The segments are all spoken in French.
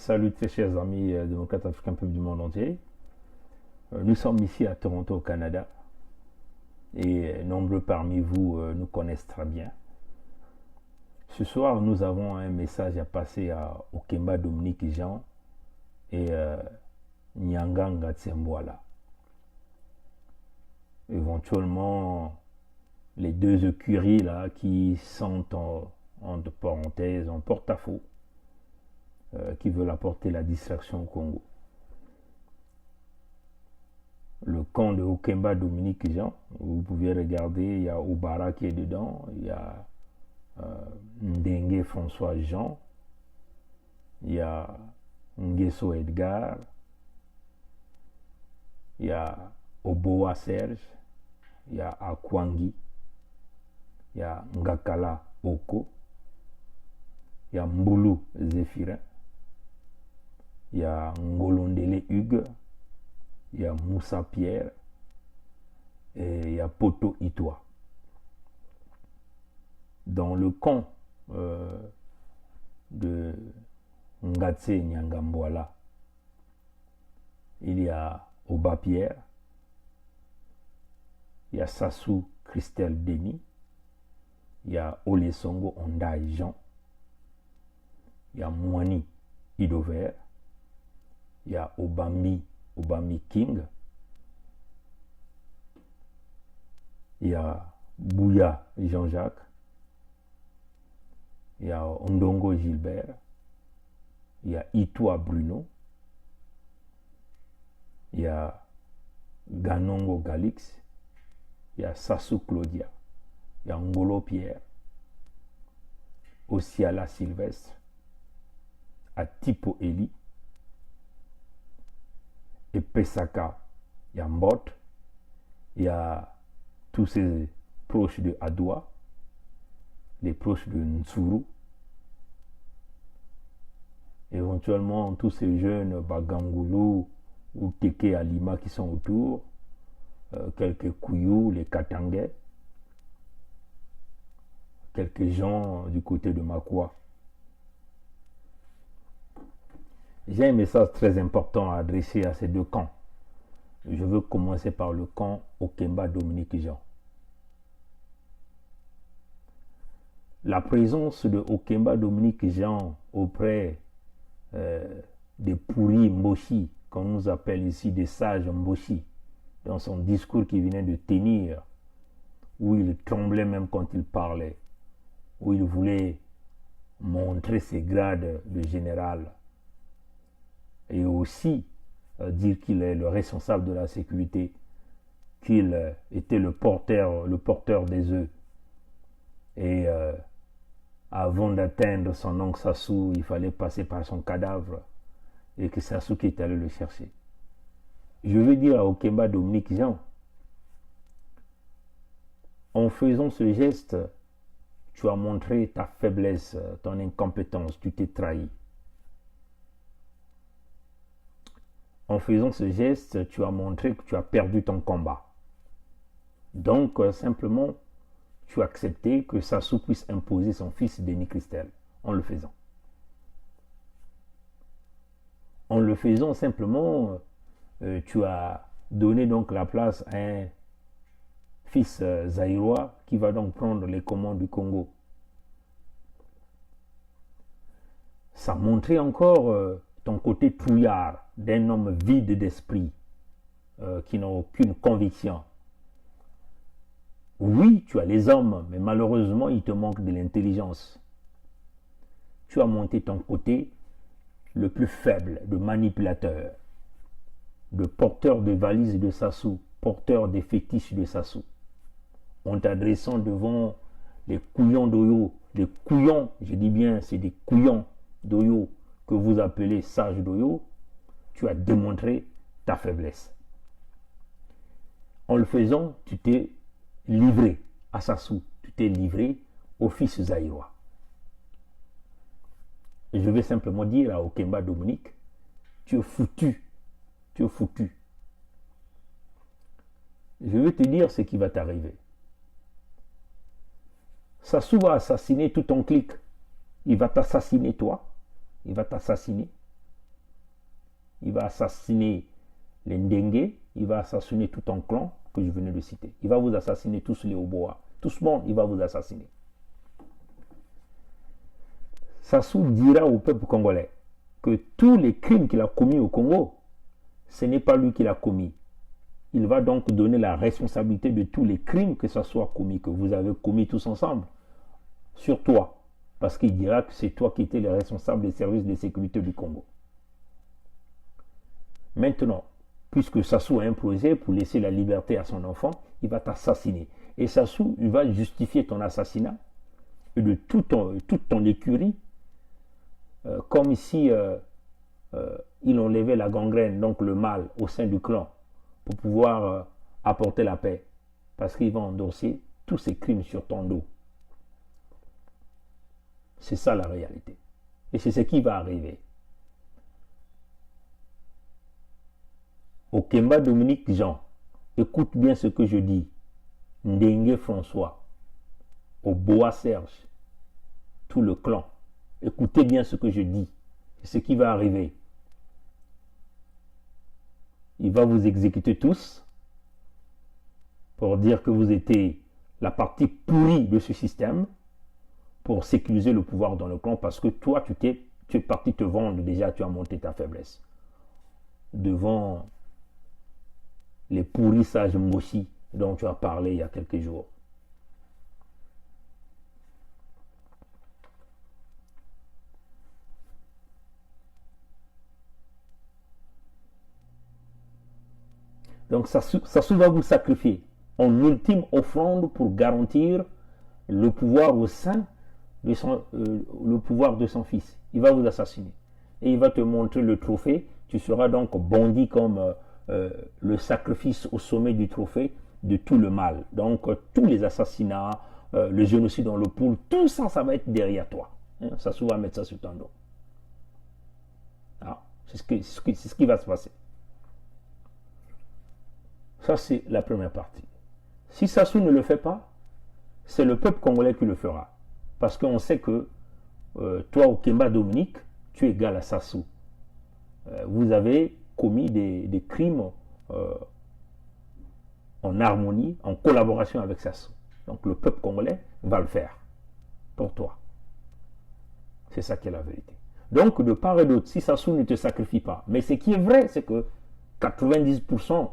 Salut très chers amis démocrates africains peuples du monde entier. Nous sommes ici à Toronto au Canada et nombreux parmi vous nous connaissent très bien. Ce soir nous avons un message à passer à Okemba Dominique Jean et Nyanga Tsembwala. Éventuellement les deux écuries là qui sont entre parenthèses en porte-à-faux. Qui veulent apporter la distraction au Congo. Le camp de Okemba Dominique Jean, vous pouvez regarder, il y a Obara qui est dedans, il y a Ndengue François Jean, il y a Nguesso Edgar, il y a Oboa Serge, il y a Akwangi, il y a Ngakala Oko, il y a Mbulu Zéphirin, il y a Ngolondele Hugues, il y a Moussa Pierre et il y a Poto Itoa. Dans le camp de Ngatse Nyangambwala, il y a Oba Pierre, il y a Sassou Christelle Denis, il y a Olesongo Ondai Jean, il y a Mwani Idover, il y a Obami King, il y a Bouya Jean-Jacques, il y a Ondongo Gilbert, il y a Itoa Bruno, il y a Ganongo Galix, il y a Sassou Claudia, il y a Ngolo Pierre, Osiala Sylvestre, Atipo Eli, et Pesaka, il y a Mbot, il y a tous ces proches de Adoua, les proches de Ntsuru, éventuellement tous ces jeunes Bagangulu ou Teke Alima qui sont autour, quelques Kouyou, les Katangais, quelques gens du côté de Makwa. J'ai un message très important à adresser à ces deux camps. Je veux commencer par le camp Okemba Dominique Jean. La présence de Okemba Dominique Jean auprès des pourris Mboshi, qu'on nous appelle ici des sages Mboshi, dans son discours qu'il venait de tenir, où il tremblait même quand il parlait, où il voulait montrer ses grades de général, et aussi dire qu'il est le responsable de la sécurité, qu'il était le porteur des œufs. Et avant d'atteindre son oncle Sassou, il fallait passer par son cadavre, et que Sassou qui est allé le chercher. Je veux dire à Okemba Dominique Jean, en faisant ce geste, tu as montré ta faiblesse, ton incompétence, tu t'es trahi. En faisant ce geste, tu as montré que tu as perdu ton combat. Donc, simplement, tu as accepté que Sassou puisse imposer son fils Denis Christelle, en le faisant. En le faisant, simplement, tu as donné donc la place à un fils zaïrois qui va donc prendre les commandes du Congo. Ça montrait encore ton côté trouillard d'un homme vide d'esprit qui n'a aucune conviction. Oui, tu as les hommes, mais malheureusement, il te manque de l'intelligence. Tu as monté ton côté le plus faible, de manipulateur, de porteur de valises de Sassou, porteur des fétiches de Sassou. En t'adressant devant les couillons d'Oyo, les couillons, je dis bien, c'est des couillons d'Oyo que vous appelez sages d'Oyo, tu as démontré ta faiblesse. En le faisant, tu t'es livré à Sassou, tu t'es livré au fils zaïrois. Et je vais simplement dire à Okemba Dominique, tu es foutu, tu es foutu. Je vais te dire ce qui va t'arriver. Sassou va assassiner tout ton clic. Il va t'assassiner toi, il va t'assassiner. il va assassiner les Ndenge, il va assassiner tout un clan que je venais de citer. Il va vous assassiner tous les Oboa. Tout ce monde, il va vous assassiner. Sassou dira au peuple congolais que tous les crimes qu'il a commis au Congo, ce n'est pas lui qui l'a commis. Il va donc donner la responsabilité de tous les crimes que ça soit commis, que vous avez commis tous ensemble, sur toi. Parce qu'il dira que c'est toi qui étais le responsable des services de sécurité du Congo. Maintenant, puisque Sassou a un projet pour laisser la liberté à son enfant, il va t'assassiner. Et Sassou, il va justifier ton assassinat et de toute ton écurie, comme si il enlevait la gangrène, donc le mal, au sein du clan, pour pouvoir apporter la paix. Parce qu'il va endosser tous ces crimes sur ton dos. C'est ça la réalité. Et c'est ce qui va arriver. Okemba Dominique Jean, écoute bien ce que je dis. Ndenge François, Oboa Serge, tout le clan, écoutez bien ce que je dis. C'est ce qui va arriver. Il va vous exécuter tous pour dire que vous étiez la partie pourrie de ce système, pour sécuriser le pouvoir dans le clan, parce que toi, tu es parti te vendre déjà, tu as monté ta faiblesse. Devant les pourrissages Moshi dont tu as parlé il y a quelques jours. Donc Sassou va vous sacrifier en ultime offrande pour garantir le pouvoir au sein de le pouvoir de son fils. Il va vous assassiner. Et il va te montrer le trophée. Tu seras donc bondi comme le sacrifice au sommet du trophée de tout le mal. Donc tous les assassinats, le génocide dans le pool, tout ça, ça va être derrière toi. Sassou va mettre ça sur ton dos. Ah, c'est ce qui va se passer. Ça, c'est la première partie. Si Sassou ne le fait pas, c'est le peuple congolais qui le fera. Parce qu'on sait que toi, Okemba Dominique, tu es égal à Sassou. Vous avez commis des crimes en harmonie, en collaboration avec Sassou. Donc le peuple congolais va le faire pour toi. C'est ça qui est la vérité. Donc de part et d'autre, si Sassou ne te sacrifie pas, mais ce qui est vrai, c'est que 90%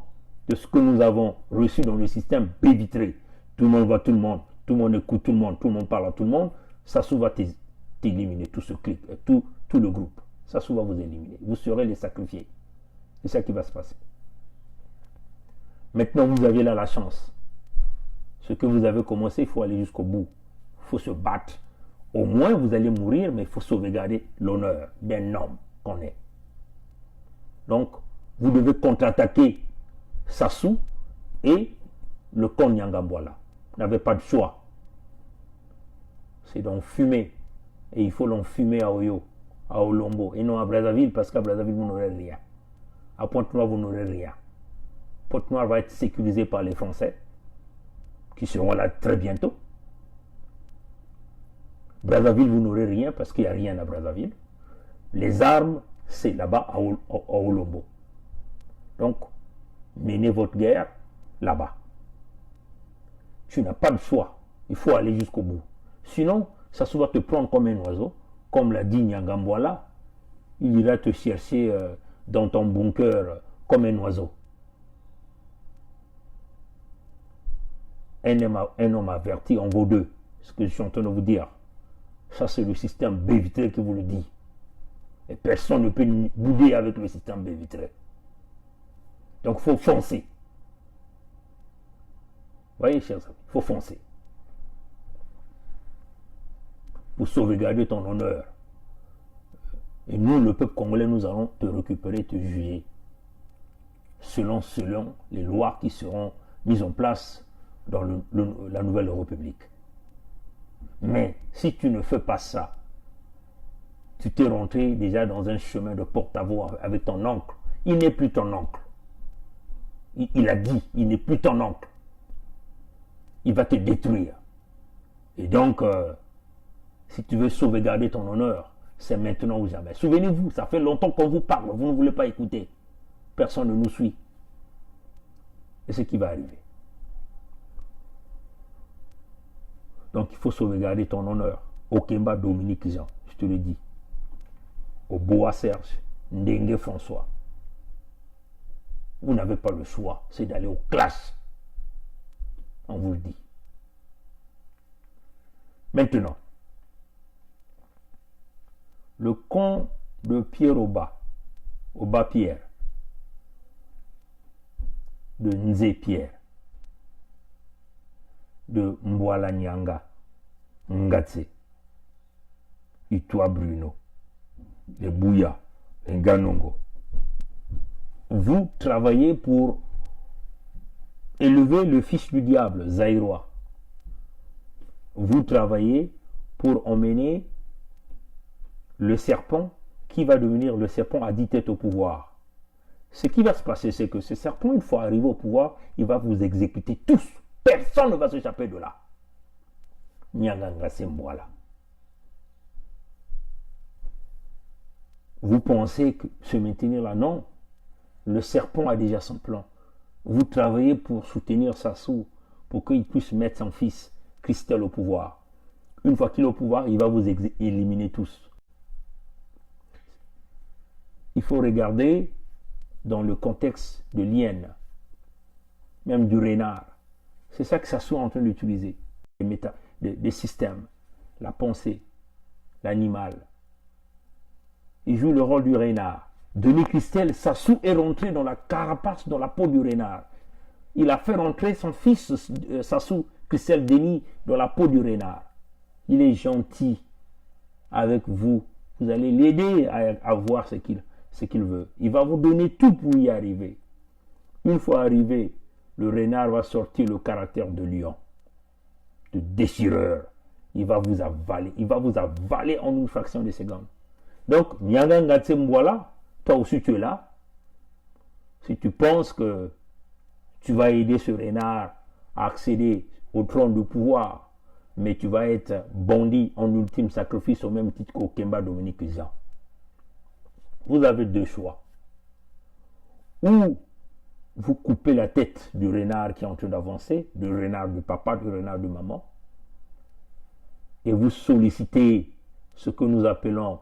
de ce que nous avons reçu dans le système bévitré, tout le monde voit tout le monde écoute tout le monde parle à tout le monde, Sassou va t'éliminer, tout ce clip, tout le groupe. Sassou va vous éliminer. Vous serez les sacrifiés. C'est ça qui va se passer. Maintenant, vous avez là la chance. Ce que vous avez commencé, il faut aller jusqu'au bout. Il faut se battre. Au moins, vous allez mourir, mais il faut sauvegarder l'honneur d'un homme qu'on est. Donc, vous devez contre-attaquer Sassou et le camp Nyangambwala. Vous n'avez pas de choix. C'est d'enfumer. Et il faut l'enfumer à Oyo, à Olombo, et non à Brazzaville, parce qu'à Brazzaville, vous n'aurez rien. À Pointe-Noire, vous n'aurez rien. Pointe-Noire va être sécurisée par les Français, qui seront là très bientôt. Brazzaville, vous n'aurez rien, parce qu'il n'y a rien à Brazzaville. Les armes, c'est là-bas, à Olombo. Donc, menez votre guerre là-bas. Tu n'as pas de choix. Il faut aller jusqu'au bout. Sinon, Sassou va te prendre comme un oiseau, comme l'a dit Nyangambwala. Il ira te chercher dans ton bunker comme un oiseau. Un homme averti en vaut deux. Ce que je suis en train de vous dire. Ça, c'est le système bévitré qui vous le dit. Et personne ne peut bouder avec le système bévitré. Donc, il faut foncer. Vous voyez, chers amis, il faut foncer. Pour sauvegarder ton honneur. Et nous, le peuple congolais, nous allons te récupérer, te juger. Selon les lois qui seront mises en place dans la nouvelle République. Mais si tu ne fais pas ça, tu t'es rentré déjà dans un chemin de porte-à-veau avec ton oncle. Il n'est plus ton oncle. Il a dit, il n'est plus ton oncle. Il va te détruire. Et donc, si tu veux sauvegarder ton honneur, C'est maintenant ou jamais. Souvenez-vous, ça fait longtemps qu'on vous parle, vous ne voulez pas écouter. Personne ne nous suit. Et ce qui va arriver. Donc il faut sauvegarder ton honneur. Okemba Dominique Jean, je te le dis. Oboa Serge, Ndengue François. Vous n'avez pas le choix, c'est d'aller aux classes. On vous le dit. Maintenant, le camp de Pierre Oba Pierre, de Nzé Pierre, de Mbwala Nyanga, Ngatse, Itwa Bruno, les Bouya, les Ganongo. Vous travaillez pour élever le fils du diable, Zaïrois. Vous travaillez pour emmener le serpent qui va devenir le serpent à 10 têtes au pouvoir. Ce qui va se passer, c'est que ce serpent, une fois arrivé au pouvoir, il va vous exécuter tous. Personne ne va s'échapper de là. Nyanganga Sembwala. Vous pensez que se maintenir là? Non. Le serpent a déjà son plan. Vous travaillez pour soutenir Sassou, pour qu'il puisse mettre son fils Christelle au pouvoir. Une fois qu'il est au pouvoir, il va vous éliminer tous. Il faut regarder dans le contexte de l'hyène, même du renard. C'est ça que Sassou est en train d'utiliser. Des systèmes, la pensée, l'animal. Il joue le rôle du renard. Denis Christelle, Sassou est rentré dans la carapace, dans la peau du renard. Il a fait rentrer son fils, Sassou Christelle Denis, dans la peau du renard. Il est gentil avec vous. Vous allez l'aider à voir ce qu'il veut. Il va vous donner tout pour y arriver. Une fois arrivé, le renard va sortir le caractère de lion, de déchireur. Il va vous avaler. Il va vous avaler en une fraction de seconde. Donc, Nyanga Mbwala, toi aussi tu es là. Si tu penses que tu vas aider ce renard à accéder au trône du pouvoir, mais tu vas être bandit en ultime sacrifice au même titre qu'Okemba Dominique Jean. Vous avez deux choix. Ou vous coupez la tête du renard qui est en train d'avancer, du renard de papa, du renard de maman, et vous sollicitez ce que nous appelons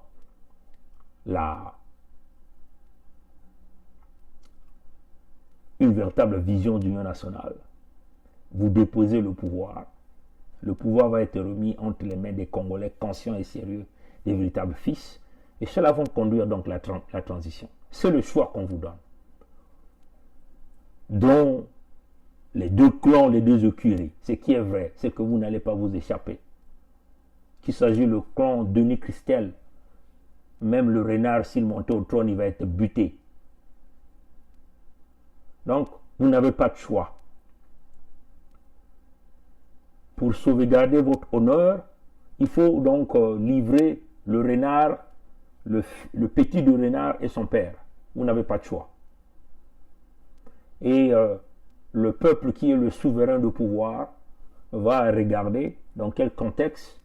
une véritable vision d'union nationale. Vous déposez le pouvoir. Le pouvoir va être remis entre les mains des Congolais conscients et sérieux, des véritables fils, et cela va conduire donc la transition. C'est le choix qu'on vous donne. Dont les deux clans, les deux écuries. Ce qui est vrai, c'est que vous n'allez pas vous échapper. Qu'il s'agit du clan Denis Christelle, même le renard, s'il monte au trône, il va être buté. Donc, vous n'avez pas de choix. Pour sauvegarder votre honneur, il faut donc livrer le renard, le petit du renard et son père. Vous n'avez pas de choix. Et le peuple qui est le souverain de pouvoir va regarder dans quel contexte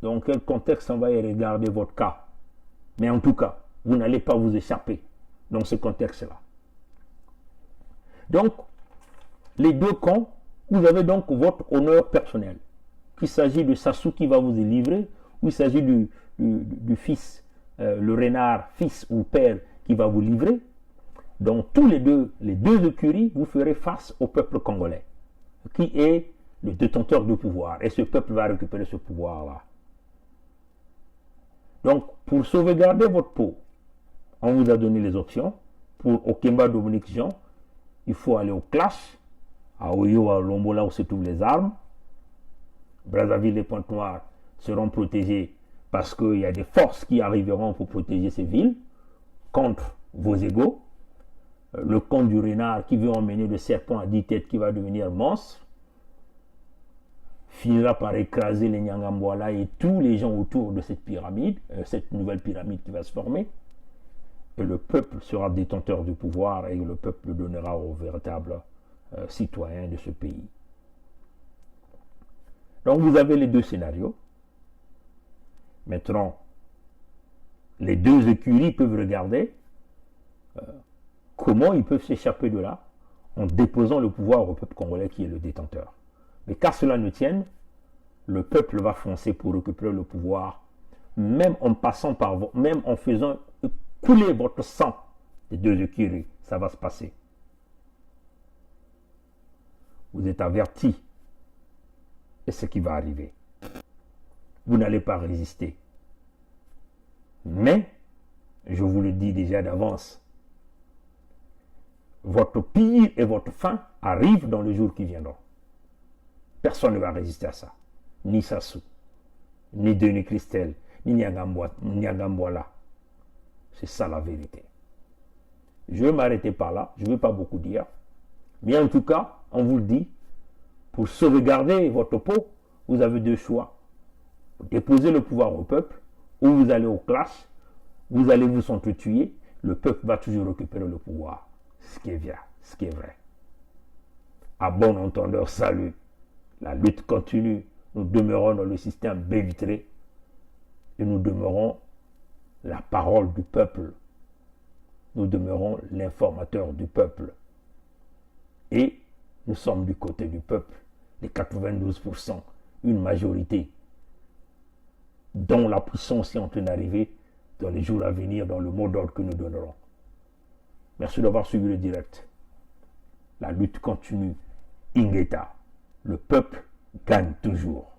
on va y regarder votre cas. Mais en tout cas, vous n'allez pas vous échapper dans ce contexte-là. Donc, les deux camps, vous avez donc votre honneur personnel. Qu'il s'agit de Sassou qui va vous livrer, ou il s'agit du fils, le renard, fils ou père qui va vous livrer. Donc, tous les deux écuries, vous ferez face au peuple congolais, qui est le détenteur du pouvoir. Et ce peuple va récupérer ce pouvoir-là. Donc, pour sauvegarder votre peau, on vous a donné les options. Pour Okemba Dominique Jean, il faut aller au clash, à Oyo, à Lombo, là où se trouvent les armes. Brazzaville et Pointe-Noire seront protégés parce qu'il y a des forces qui arriveront pour protéger ces villes contre vos égaux. Le camp du renard qui veut emmener le serpent à 10 têtes qui va devenir monstre finira par écraser les Nyangambwala et tous les gens autour de cette pyramide, cette nouvelle pyramide qui va se former. Et le peuple sera détenteur du pouvoir et le peuple le donnera aux véritables citoyens de ce pays. Donc vous avez les deux scénarios. Maintenant, les deux écuries peuvent regarder comment ils peuvent s'échapper de là en déposant le pouvoir au peuple congolais qui est le détenteur. Mais qu'à cela ne tienne, le peuple va foncer pour récupérer le pouvoir, même en passant par vous, même en faisant couler votre sang des deux écuries, ça va se passer. Vous êtes avertis de ce qui va arriver. Vous n'allez pas résister. Mais, je vous le dis déjà d'avance, votre pire et votre fin arrivent dans les jours qui viendront. Personne ne va résister à ça. Ni Sassou, ni Denis Christel, ni Niagamboala. C'est ça la vérité. Je vais m'arrêter par là. Je ne vais pas beaucoup dire. Mais en tout cas, on vous le dit, pour sauvegarder votre peau, vous avez deux choix. Vous déposez le pouvoir au peuple, ou vous allez au clash, vous allez vous entretuer, le peuple va toujours récupérer le pouvoir. Ce qui est vrai, ce qui est vrai. À bon entendeur, salut. La lutte continue. Nous demeurons dans le système baie vitrée et nous demeurons la parole du peuple. Nous demeurons l'informateur du peuple. Et nous sommes du côté du peuple, les 92%, une majorité dont la puissance est en train d'arriver dans les jours à venir, dans le mot d'ordre que nous donnerons. Merci d'avoir suivi le direct. La lutte continue. Ingeta, le peuple gagne toujours.